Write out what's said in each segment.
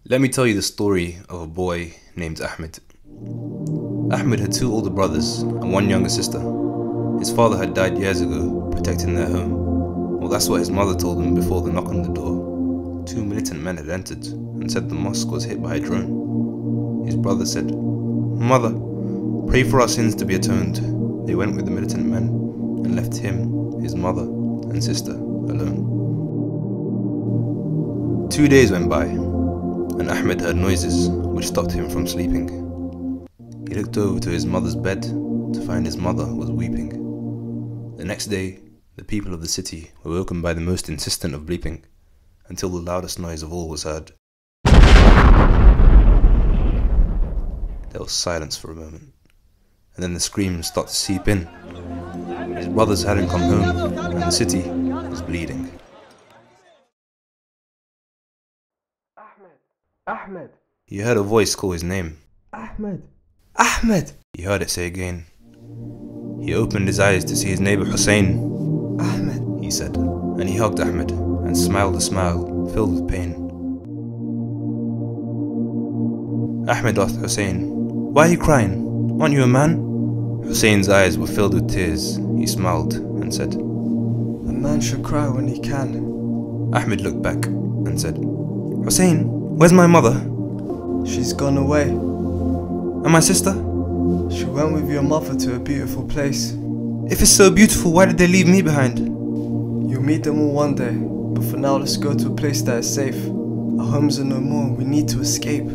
Let me tell you the story of a boy named Ahmed. Ahmed had two older brothers and one younger sister. His father had died years ago, protecting their home. Well, that's what his mother told him before the knock on the door. Two militant men had entered and said the mosque was hit by a drone. His brother said, "Mother, pray for our sins to be atoned." They went with the militant men and left him, his mother and sister alone. 2 days went by, and Ahmed heard noises which stopped him from sleeping. He looked over to his mother's bed to find his mother was weeping. The next day, the people of the city were woken by the most insistent of bleeping, until the loudest noise of all was heard. There was silence for a moment, and then the screams started to seep in. His brothers hadn't come home, and the city was bleeding. Ahmed! He heard a voice call his name. Ahmed! Ahmed! He heard it say again. He opened his eyes to see his neighbor Hussein. Ahmed! He said, and he hugged Ahmed and smiled a smile filled with pain. Ahmed asked Hussein, "Why are you crying? Aren't you a man?" Hussein's eyes were filled with tears. He smiled and said, "A man should cry when he can." Ahmed looked back and said, "Hussein, where's my mother?" "She's gone away." "And my sister?" "She went with your mother to a beautiful place." "If it's so beautiful, why did they leave me behind?" "You'll meet them all one day, but for now let's go to a place that is safe. Our homes are no more, we need to escape."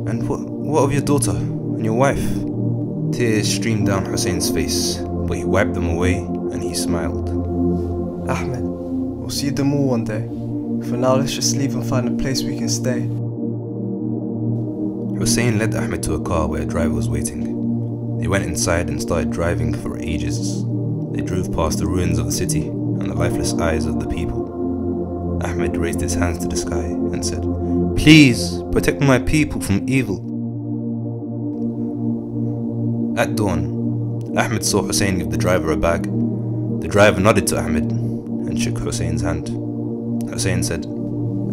"And what of your daughter and your wife?" Tears streamed down Hussein's face, but he wiped them away and he smiled. "Ahmed, we'll see them all one day. For now let's just leave and find a place we can stay." Hussein led Ahmed to a car where a driver was waiting. They went inside and started driving for ages. They drove past the ruins of the city and the lifeless eyes of the people. Ahmed raised his hands to the sky and said, "Please, protect my people from evil." At dawn, Ahmed saw Hussein give the driver a bag. The driver nodded to Ahmed and shook Hussein's hand. Hussein said,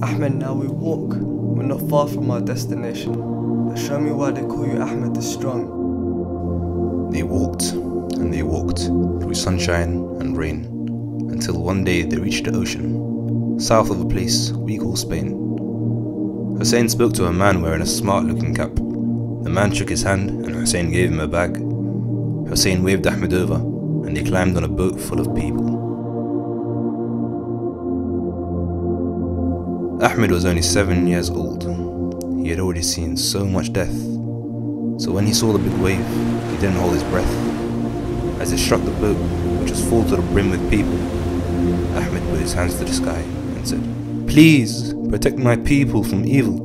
"Ahmed, now we walk. We're not far from our destination. But show me why they call you Ahmed the Strong." They walked and they walked through sunshine and rain until one day they reached the ocean, south of a place we call Spain. Hussein spoke to a man wearing a smart-looking cap. The man shook his hand and Hussein gave him a bag. Hussein waved Ahmed over and they climbed on a boat full of people. Ahmed was only 7 years old. He had already seen so much death. So when he saw the big wave, he didn't hold his breath. As it struck the boat, which was full to the brim with people, Ahmed put his hands to the sky and said, "Please, protect my people from evil."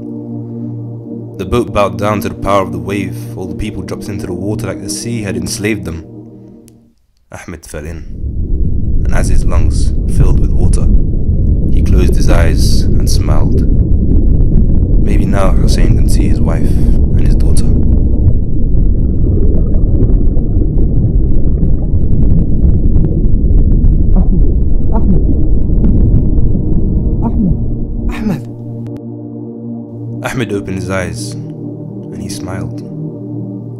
The boat bowed down to the power of the wave. All the people dropped into the water like the sea had enslaved them. Ahmed fell in, and as his lungs filled with water, he closed his eyes and smiled. Maybe now Hussein can see his wife and his daughter. Ahmed opened his eyes and he smiled.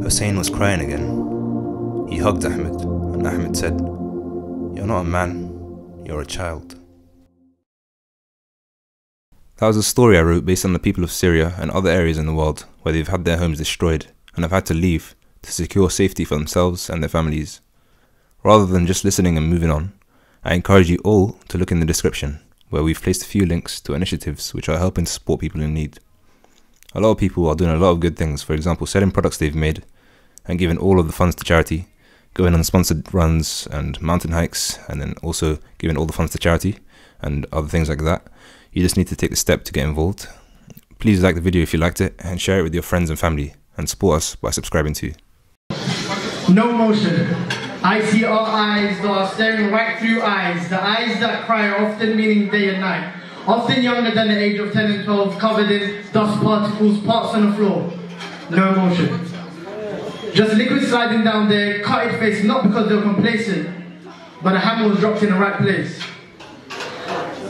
Hussein was crying again. He hugged Ahmed and Ahmed said, "You're not a man, you're a child." That was a story I wrote based on the people of Syria and other areas in the world where they've had their homes destroyed and have had to leave to secure safety for themselves and their families. Rather than just listening and moving on, I encourage you all to look in the description where we've placed a few links to initiatives which are helping to support people in need. A lot of people are doing a lot of good things, for example selling products they've made and giving all of the funds to charity, going on sponsored runs and mountain hikes, and then also giving all the funds to charity and other things like that. You just need to take the step to get involved. Please like the video if you liked it and share it with your friends and family, and support us by subscribing too. No motion. I see our eyes that are staring right through eyes. The eyes that cry are often meaning day and night. Often younger than the age of 10 and 12, covered in dust particles, parts on the floor. No motion. Just liquid sliding down their cutted face, not because they were complacent, but the hammer was dropped in the right place.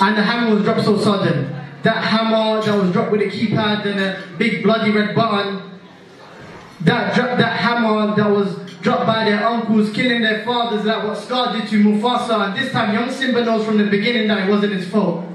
And the hammer was dropped so sudden. that hammer that was dropped with a keypad and a big bloody red button, that hammer that was dropped by their uncles, killing their fathers like what Scar did to Mufasa, and this time young Simba knows from the beginning that it wasn't his fault.